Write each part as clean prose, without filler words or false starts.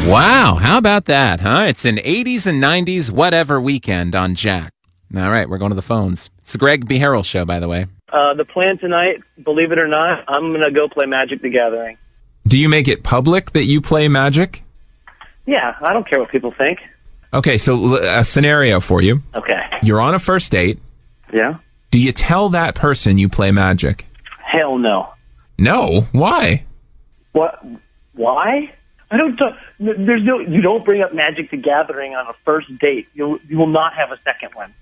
Wow, how about that, huh? It's an 80s and 90s whatever weekend on Jack. All right, we're going to the phones. It's the Greg Beharrell Show, by the way. The plan tonight, believe it or not, I'm going to go play Magic the Gathering. Do you make it public that you play Magic? Yeah, I don't care what people think. Okay, so a scenario for you. Okay. You're on a first date. Yeah? Do you tell that person you play Magic? Hell no. No? Why? What? Why? I don't. You don't bring up Magic the Gathering on a first date. You will not have a second one.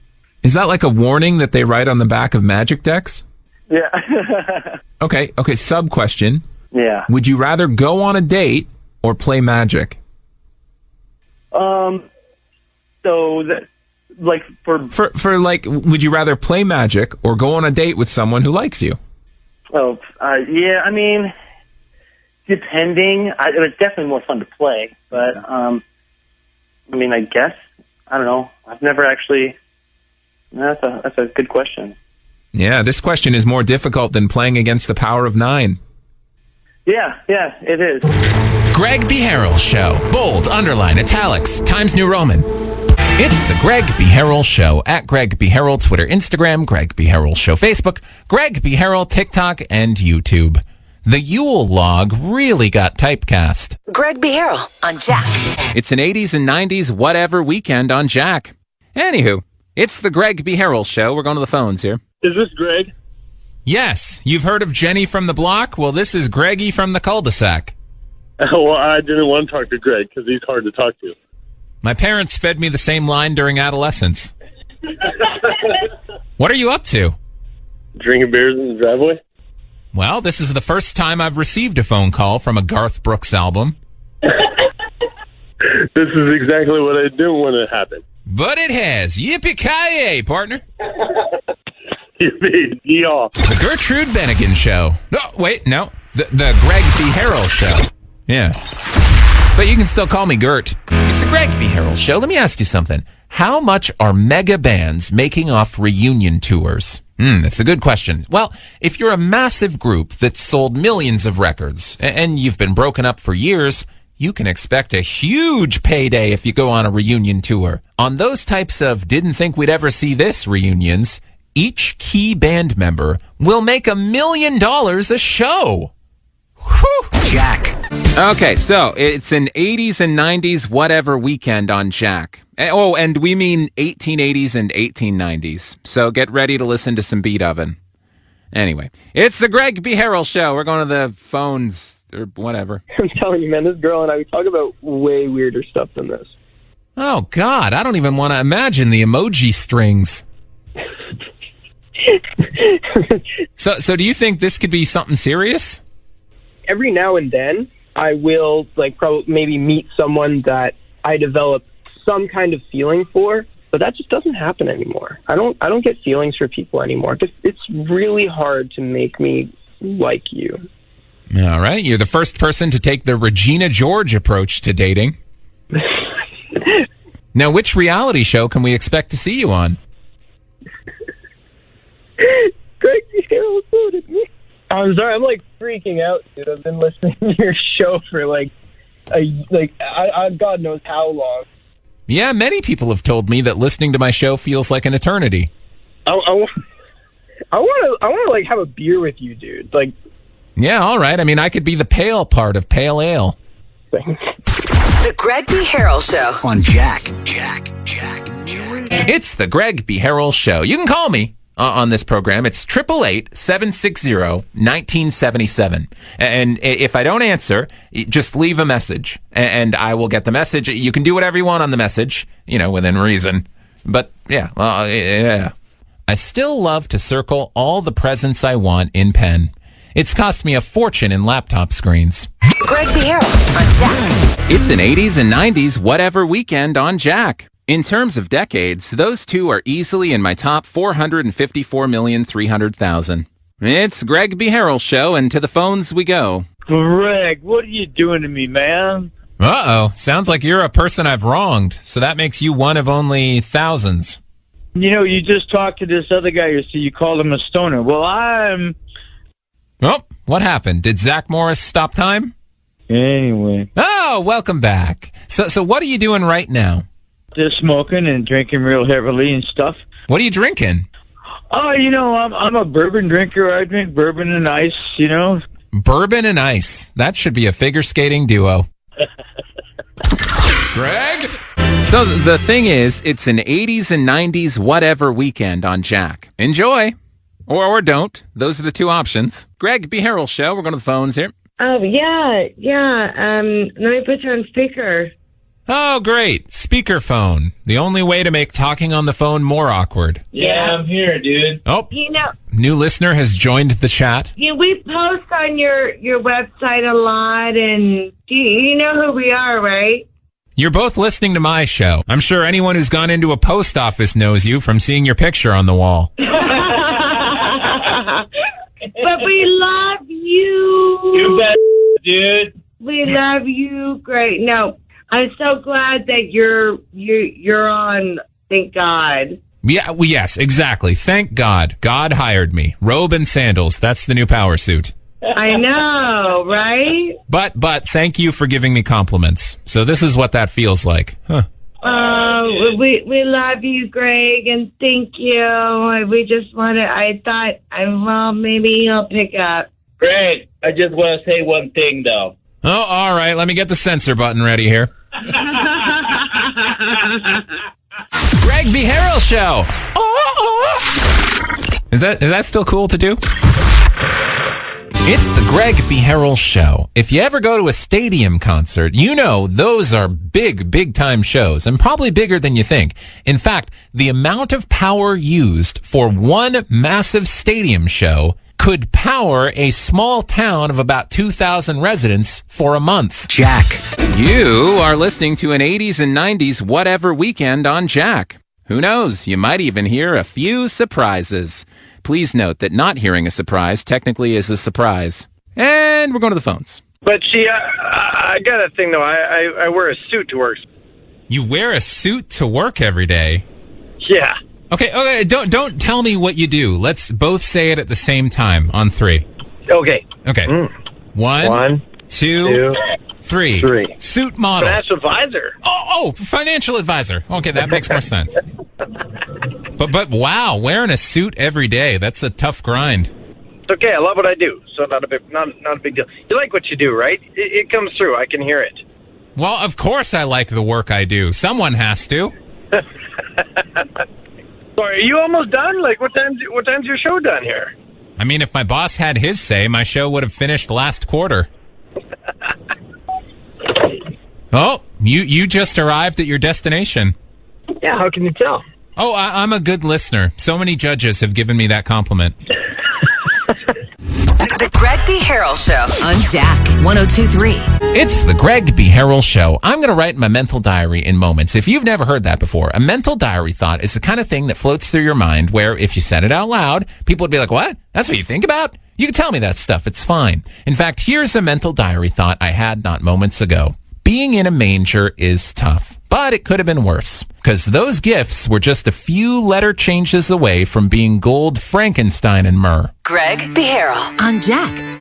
Is that like a warning that they write on the back of Magic decks? Yeah. Okay. Sub question. Yeah. Would you rather go on a date or play Magic? So that, like for like, would you rather play Magic or go on a date with someone who likes you? Oh, yeah. I mean, depending. It's definitely more fun to play, but I mean, I guess I don't know. I've never actually. That's a good question. Yeah, this question is more difficult than playing against the power of 9. Yeah, it is. Greg Beharrell Show. Bold, underline, italics, Times New Roman. It's the Greg Beharrell Show at Greg Beharrell, Twitter, Instagram, Greg Beharrell Show, Facebook, Greg Beharrell, TikTok, and YouTube. The Yule log really got typecast. Greg Beharrell on Jack. It's an 80s and 90s whatever weekend on Jack. Anywho, it's the Greg Beharrell Show. We're going to the phones here. Is this Greg? Yes, you've heard of Jenny from the block? Well, this is Greggy from the cul-de-sac. Well, I didn't want to talk to Greg because he's hard to talk to. My parents fed me the same line during adolescence. What are you up to? Drinking beers in the driveway? Well, this is the first time I've received a phone call from a Garth Brooks album. This is exactly what I didn't want to happen. But it has. Yippee-ki-yay, partner. Yeah. The Gertrude Bennigan Show. No, wait, no. The Greg Beharrell Show. Yeah. But you can still call me Gert. It's the Greg Beharrell Show. Let me ask you something. How much are mega bands making off reunion tours? That's a good question. Well, if you're a massive group that's sold millions of records and you've been broken up for years, you can expect a huge payday if you go on a reunion tour. On those types of didn't think we'd ever see this reunions, each key band member will make $1 million a show. Whew. Jack. Okay, so it's an 80s and 90s whatever weekend on Jack. Oh, and we mean 1880s and 1890s. So get ready to listen to some Beat Oven. Anyway, it's the Greg Beharrell Show. We're going to the phones or whatever. I'm telling you, man, this girl and I, we talk about way weirder stuff than this. Oh, God, I don't even want to imagine the emoji strings. So do you think this could be something serious? Every now and then, I will probably maybe meet someone that I develop some kind of feeling for, but that just doesn't happen anymore. I don't get feelings for people anymore. It's really hard to make me like you. All right, you're the first person to take the Regina George approach to dating. Now, which reality show can we expect to see you on? Greg Beharrell quoted me. I'm sorry, I'm freaking out, dude. I've been listening to your show for God knows how long. Yeah, many people have told me that listening to my show feels like an eternity. I want to have a beer with you, dude. Yeah, all right. I mean, I could be the pale part of pale ale. The Greg Beharrell Show on Jack. It's the Greg Beharrell Show. You can call me on this program. It's 888-760-1977. And if I don't answer, just leave a message and I will get the message. You can do whatever you want on the message, within reason. But yeah. I still love to circle all the presents I want in pen. It's cost me a fortune in laptop screens. Greg Beharrell on Jack. It's an 80s and 90s whatever weekend on Jack. In terms of decades, those two are easily in my top 454,300,000. It's Greg Beharrell Show, and to the phones we go. Greg, what are you doing to me, man? Uh-oh. Sounds like you're a person I've wronged, so that makes you one of only thousands. You just talked to this other guy, so you called him a stoner. Well, I'm... Oh, what happened? Did Zach Morris stop time? Anyway. Oh, welcome back. So what are you doing right now? Just smoking and drinking real heavily and stuff. What are you drinking? Oh, I'm a bourbon drinker. I drink bourbon and ice, Bourbon and ice. That should be a figure skating duo. Greg? So the thing is, it's an 80s and 90s whatever weekend on Jack. Enjoy. Or don't. Those are the two options. Greg Beharrell Show. We're going to the phones here. Oh, yeah. Let me put you on speaker. Oh, great. Speakerphone. The only way to make talking on the phone more awkward. Yeah, I'm here, dude. Oh, new listener has joined the chat. We post on your website a lot, and you know who we are, right? You're both listening to my show. I'm sure anyone who's gone into a post office knows you from seeing your picture on the wall. But we love you. You bet, dude. We love you. Great. No, I'm so glad that you're on. Thank God. Yeah, well, yes, exactly. Thank God. God hired me. Robe and sandals. That's the new power suit. I know, right? But thank you for giving me compliments. So this is what that feels like. Huh. We love you, Greg, and thank you. We just wanted, I thought, maybe he'll pick up. Greg, I just want to say one thing, though. Oh, all right. Let me get the censor button ready here. Greg Beharrell Show. Is that still cool to do? It's the Greg Beharrell Show. If you ever go to a stadium concert, you know those are big time shows, and probably bigger than you think. In fact, the amount of power used for one massive stadium show could power a small town of about 2,000 residents for a month. Jack. You are listening to an 80s and 90s whatever weekend on Jack. Who knows? You might even hear a few surprises. Please note that not hearing a surprise technically is a surprise. And we're going to the phones. But see, I got a thing though. I wear a suit to work. You wear a suit to work every day? Yeah. Okay. Don't tell me what you do. Let's both say it at the same time on 3. Okay. Okay. 1, 2, 3. Suit model. Financial advisor. Oh, financial advisor. Okay, that makes more sense. But wow, wearing a suit every day, that's a tough grind. It's okay. I love what I do, so not a big deal. You like what you do, right? It comes through. I can hear it. Well, of course I like the work I do. Someone has to. Sorry, are you almost done? Like, what time's your show done here? I mean, if my boss had his say, my show would have finished last quarter. Oh, you just arrived at your destination. Yeah, how can you tell? Oh, I'm a good listener. So many judges have given me that compliment. The Greg Beharrell Show on Jack 102.3. It's the Greg Beharrell Show. I'm going to write my mental diary in moments. If you've never heard that before, a mental diary thought is the kind of thing that floats through your mind where if you said it out loud, people would be like, what? That's what you think about? You can tell me that stuff. It's fine. In fact, here's a mental diary thought I had not moments ago. Being in a manger is tough, but it could have been worse because those gifts were just a few letter changes away from being gold Frankenstein and myrrh. Greg Beharrell on Jack